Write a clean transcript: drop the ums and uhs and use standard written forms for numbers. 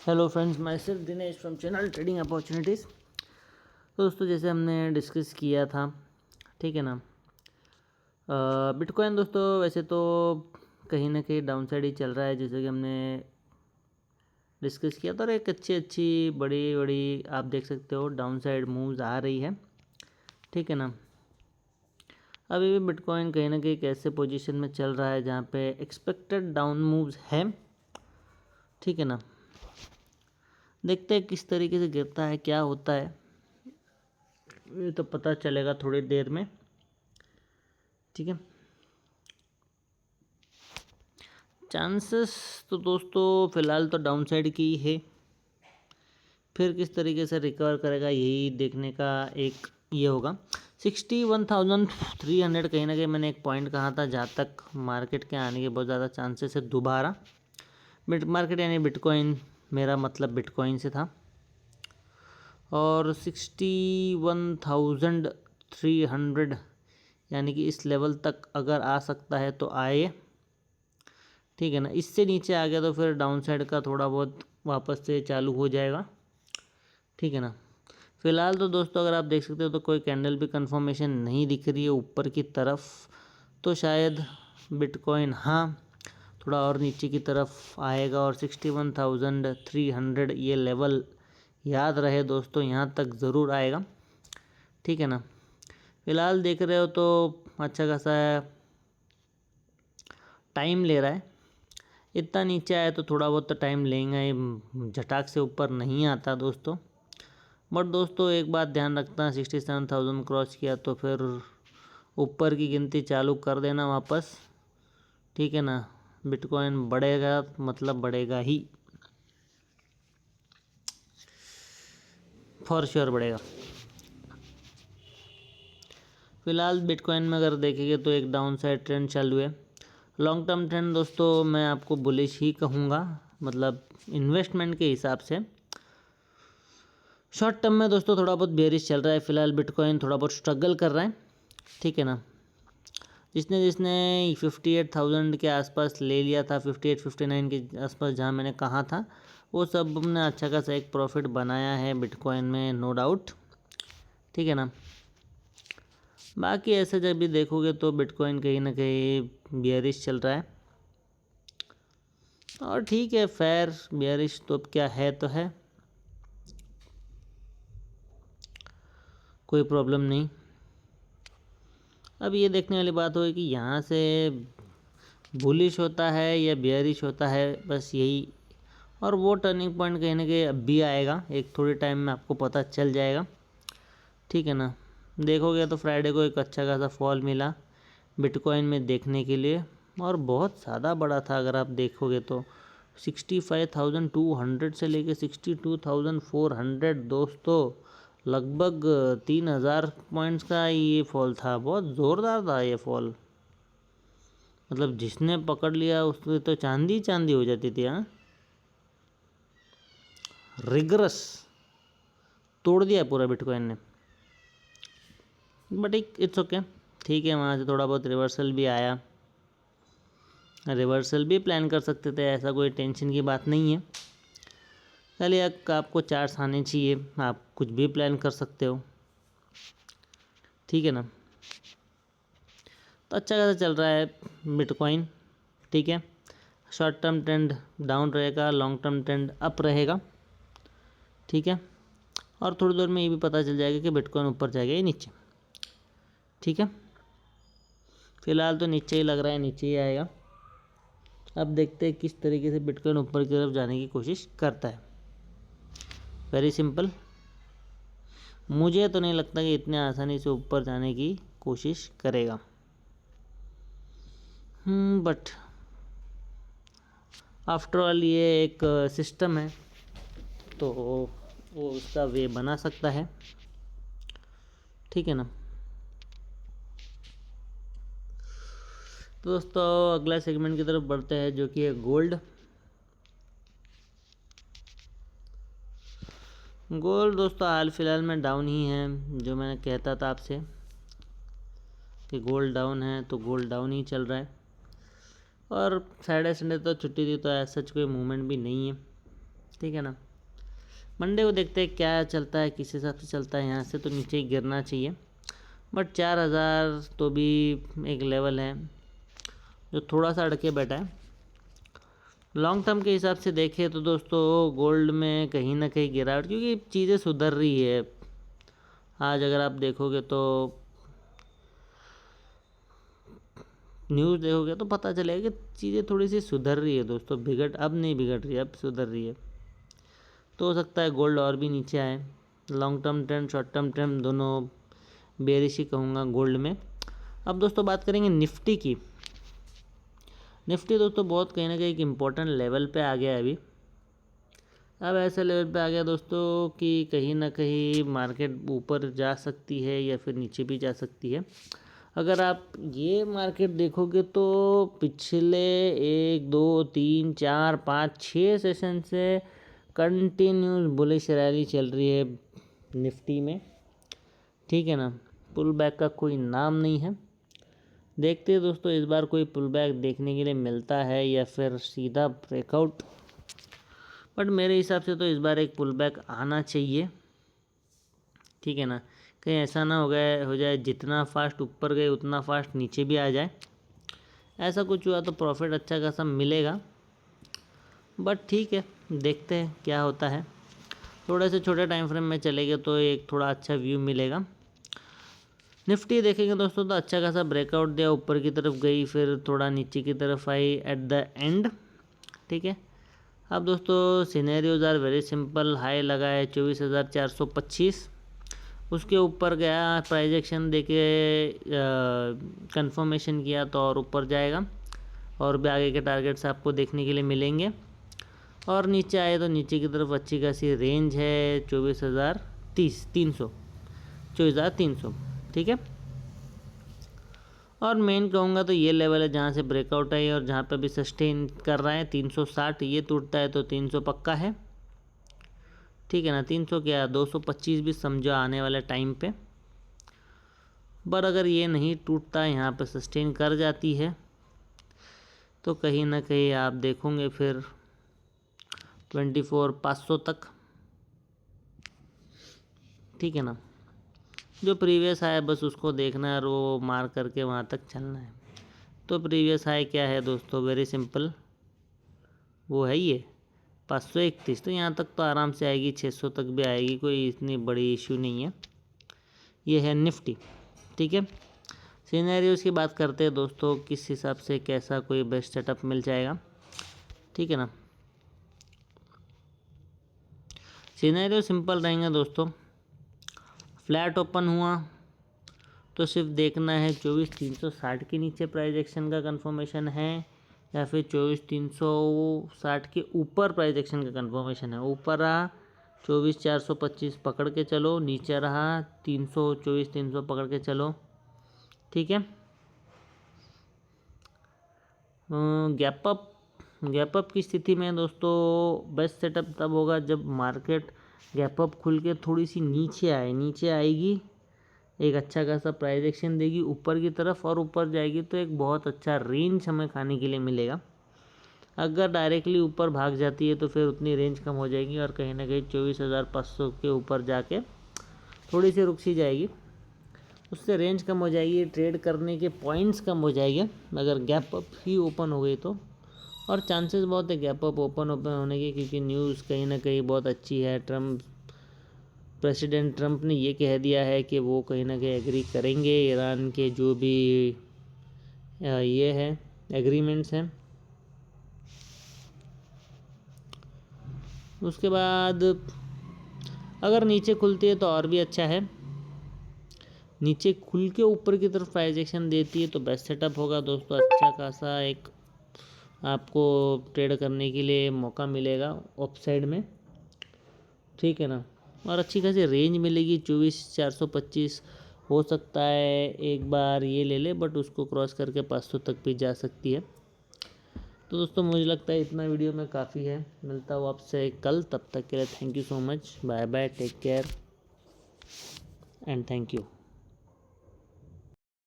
Hello friends, my self Dinesh from channel trading opportunities. तो दोस्तों, जैसे हमने डिस्कस किया था, ठीक है ना, बिटकॉइन दोस्तों वैसे तो कहीं ना कहीं डाउन साइड ही चल रहा है, जैसे कि हमने डिस्कस किया था। और एक अच्छी बड़ी बड़ी आप देख सकते हो डाउन साइड मूव्स आ रही है, ठीक है ना। अभी भी बिटकॉइन कहीं ना कहीं एक ऐसे पोजीशन में चल रहा है जहाँ पे एक्सपेक्टेड डाउन मूव्स है, ठीक है ना। देखते हैं किस तरीके से गिरता है, क्या होता है, ये तो पता चलेगा थोड़ी देर में, ठीक है। चांसेस तो दोस्तों फ़िलहाल तो डाउन साइड की ही है, फिर किस तरीके से रिकवर करेगा यही देखने का एक ये होगा। 61,300 कहीं ना कहीं मैंने एक पॉइंट कहा था जहाँ तक मार्केट के आने के बहुत ज़्यादा चांसेस है दोबारा। बिट मार्केट यानी बिटकॉइन, मेरा मतलब बिटकॉइन से था। और 61,300 यानी कि इस लेवल तक अगर आ सकता है तो आए, ठीक है ना। इससे नीचे आ गया तो फिर डाउन साइड का थोड़ा बहुत वापस से चालू हो जाएगा, ठीक है ना। फ़िलहाल तो दोस्तों अगर आप देख सकते हो तो कोई कैंडल भी कंफर्मेशन नहीं दिख रही है ऊपर की तरफ, तो शायद बिटकॉइन थोड़ा और नीचे की तरफ आएगा। और 61,300 ये लेवल याद रहे दोस्तों, यहाँ तक ज़रूर आएगा, ठीक है ना। फ़िलहाल देख रहे हो तो अच्छा खासा टाइम ले रहा है। इतना नीचे आया तो थोड़ा बहुत तो टाइम लेंगे ही, झटाक से ऊपर नहीं आता दोस्तों। बट दोस्तों एक बात ध्यान रखना, 67,000 क्रॉस किया तो फिर ऊपर की गिनती चालू कर देना वापस, ठीक है ना। बिटकॉइन बढ़ेगा मतलब बढ़ेगा ही, फॉर श्योर बढ़ेगा। फ़िलहाल बिटकॉइन में अगर देखेंगे तो एक डाउन साइड ट्रेंड चालू है। लॉन्ग टर्म ट्रेंड दोस्तों मैं आपको बुलिश ही कहूँगा, मतलब इन्वेस्टमेंट के हिसाब से। शॉर्ट टर्म में दोस्तों थोड़ा बहुत बेरिश चल रहा है फ़िलहाल, बिटकॉइन थोड़ा बहुत स्ट्रगल कर रहा है, ठीक है ना। जिसने जिसने 58,000 के आसपास ले लिया था, 58-59 के आसपास जहाँ मैंने कहा था, वो सब ने अच्छा खासा एक प्रॉफिट बनाया है बिटकॉइन में, नो डाउट, ठीक है ना। बाकी ऐसे जब भी देखोगे तो बिटकॉइन कहीं ना कहीं बेयरिश चल रहा है, और ठीक है, फेयर बेयरिश तो अब क्या है तो है, कोई प्रॉब्लम नहीं। अब ये देखने वाली बात होगी कि यहाँ से बुलिश होता है या बेयरिश होता है, बस यही। और वो टर्निंग पॉइंट कहीं ना कहीं अब भी आएगा, एक थोड़ी टाइम में आपको पता चल जाएगा, ठीक है ना। देखोगे तो फ्राइडे को एक अच्छा खासा फॉल मिला बिटकॉइन में देखने के लिए, और बहुत ज़्यादा बड़ा था अगर आप देखोगे तो। 65,200 से लेके 62,400 दोस्तों, लगभग 3,000 पॉइंट्स का ये फॉल था। बहुत ज़ोरदार था ये फॉल, मतलब जिसने पकड़ लिया उसकी तो चांदी चांदी हो जाती थी। रिगरस तोड़ दिया पूरा बिटकॉइन ने। बट इट्स ओके, ठीक है। वहाँ से थोड़ा बहुत रिवर्सल भी आया, रिवर्सल भी प्लान कर सकते थे, ऐसा कोई टेंशन की बात नहीं है। खाली आपको चार्ट्स आने चाहिए, आप कुछ भी प्लान कर सकते हो, ठीक है ना। तो अच्छा खासा चल रहा है बिटकॉइन, ठीक है। शॉर्ट टर्म ट्रेंड डाउन रहेगा, लॉन्ग टर्म ट्रेंड अप रहेगा, ठीक है। और थोड़ी देर में ये भी पता चल जाएगा कि बिटकॉइन ऊपर जाएगा या नीचे, ठीक है। फ़िलहाल तो नीचे ही लग रहा है, नीचे ही आएगा। अब देखते हैं किस तरीके से बिटकॉइन ऊपर की तरफ जाने की कोशिश करता है। वेरी सिंपल, मुझे तो नहीं लगता कि इतने आसानी से ऊपर जाने की कोशिश करेगा, बट आफ्टर ऑल ये एक सिस्टम है, तो वो उसका वे बना सकता है, ठीक है ना। तो दोस्तों अगला सेगमेंट की तरफ बढ़ते हैं, जो कि है गोल्ड। गोल्ड दोस्तों हाल फिलहाल में डाउन ही है, जो मैंने कहता था आपसे कि गोल्ड डाउन है, तो गोल्ड डाउन ही चल रहा है। और सैटरडे संडे तो छुट्टी थी, तो ऐसा कोई मूवमेंट भी नहीं है, ठीक है ना। मंडे को देखते हैं क्या चलता है, किस हिसाब से चलता है। यहाँ से तो नीचे ही गिरना चाहिए, बट 4000 तो भी एक लेवल है जो थोड़ा सा अड़के बैठा है। लॉन्ग टर्म के हिसाब से देखें तो दोस्तों गोल्ड में कहीं ना कहीं गिरावट, क्योंकि चीज़ें सुधर रही है। आज अगर आप देखोगे तो न्यूज़ देखोगे तो पता चलेगा कि चीज़ें थोड़ी सी सुधर रही है दोस्तों। अब नहीं बिगड़ रही है, अब सुधर रही है। तो हो सकता है गोल्ड और भी नीचे आए। Long term trend, short term trend दोनों बेरिश ही कहूँगा गोल्ड में। अब दोस्तों बात करेंगे निफ्टी की। निफ्टी दोस्तों बहुत कहीं ना कहीं एक इम्पोर्टेंट लेवल पे आ गया है अभी। अब ऐसे लेवल पे आ गया दोस्तों कि कहीं ना कहीं मार्केट ऊपर जा सकती है या फिर नीचे भी जा सकती है। अगर आप ये मार्केट देखोगे तो पिछले 1 2 3 4 5 6 सेशन से कंटिन्यूस बुलिश रैली चल रही है निफ्टी में, ठीक है ना। पुल बैक का कोई नाम नहीं है। देखते हैं दोस्तों इस बार कोई पुल बैक देखने के लिए मिलता है या फिर सीधा ब्रेकआउट। बट मेरे हिसाब से तो इस बार एक पुल बैक आना चाहिए, ठीक है ना। कहीं ऐसा ना हो जाए जितना फास्ट ऊपर गए उतना फास्ट नीचे भी आ जाए। ऐसा कुछ हुआ तो प्रॉफिट अच्छा खासा मिलेगा, बट ठीक है देखते हैं क्या होता है। थोड़े से छोटे टाइम फ्रेम में चलेंगे तो एक थोड़ा अच्छा व्यू मिलेगा। निफ्टी देखेंगे दोस्तों तो अच्छा खासा ब्रेकआउट दिया, ऊपर की तरफ गई, फिर थोड़ा नीचे की तरफ आई एट द एंड, ठीक है। अब दोस्तों scenarios are very simple. High लगा है 24,425, उसके ऊपर गया, प्राइस एक्शन देके कंफर्मेशन किया तो और ऊपर जाएगा, और भी आगे के टारगेट्स आपको देखने के लिए मिलेंगे। और नीचे आए तो नीचे की तरफ अच्छी खासी रेंज है 24,300, ठीक है। और मेन कहूँगा तो ये लेवल है जहाँ से ब्रेकआउट है और जहाँ पे भी सस्टेन कर रहा है 360। ये टूटता है तो 300 पक्का है, ठीक है ना। 300 क्या 225 भी समझो आने वाले टाइम पे। पर अगर ये नहीं टूटता, यहाँ पे सस्टेन कर जाती है तो कहीं ना कहीं आप देखोगे फिर 24,500 तक, ठीक है ना। जो प्रीवियस हाई है बस उसको देखना है और वो मार करके वहाँ तक चलना है। तो प्रीवियस हाई क्या है दोस्तों, वेरी सिंपल, वो है ये 531। तो यहाँ तक तो आराम से आएगी, 600 तक भी आएगी, कोई इतनी बड़ी इशू नहीं है। ये है निफ्टी, ठीक है। सिनेरियोज़ की बात करते हैं दोस्तों, किस हिसाब से कैसा कोई बेस्ट सेटअप मिल जाएगा, ठीक है ना। सिनेरियो सिंपल रहेंगे दोस्तों। फ्लैट ओपन हुआ तो सिर्फ देखना है 24,360 के नीचे प्राइस एक्शन का कंफर्मेशन है या फिर 24,360 के ऊपर प्राइस एक्शन का कंफर्मेशन है। ऊपर रहा 24,425 पकड़ के चलो, नीचे रहा 24,300 पकड़ के चलो, ठीक है। गैप अप की स्थिति में दोस्तों बेस्ट सेटअप तब होगा जब मार्केट गैप अप खुल के थोड़ी सी नीचे आएगी, एक अच्छा खासा प्राइस एक्शन देगी ऊपर की तरफ और ऊपर जाएगी तो एक बहुत अच्छा रेंज हमें खाने के लिए मिलेगा। अगर डायरेक्टली ऊपर भाग जाती है तो फिर उतनी रेंज कम हो जाएगी और कहीं ना कहीं 24,500 के ऊपर जाके थोड़ी सी रुक सी जाएगी, उससे रेंज कम हो जाएगी, ट्रेड करने के पॉइंट्स कम हो जाएंगे अगर गैप अप ही ओपन हो गई तो। और चांसेस बहुत है गैप अप ओपन होने के, क्योंकि न्यूज़ कहीं ना कहीं बहुत अच्छी है। प्रेसिडेंट ट्रंप ने ये कह दिया है कि वो कहीं ना कहीं एग्री करेंगे ईरान के जो भी ये है एग्रीमेंट्स हैं। उसके बाद अगर नीचे खुलती है तो और भी अच्छा है, नीचे खुल के ऊपर की तरफ प्राइस एक्शन देती है तो बेस्ट सेटअप होगा दोस्तों। अच्छा खासा एक आपको ट्रेड करने के लिए मौका मिलेगा अपसाइड में, ठीक है ना। और अच्छी खासी रेंज मिलेगी 24,425। हो सकता है एक बार ये ले ले, बट उसको क्रॉस करके 500 तक भी जा सकती है। तो दोस्तों मुझे लगता है इतना वीडियो में काफ़ी है। मिलता हूँ आपसे कल, तब तक के लिए thank you so much, bye bye, take care and thank you.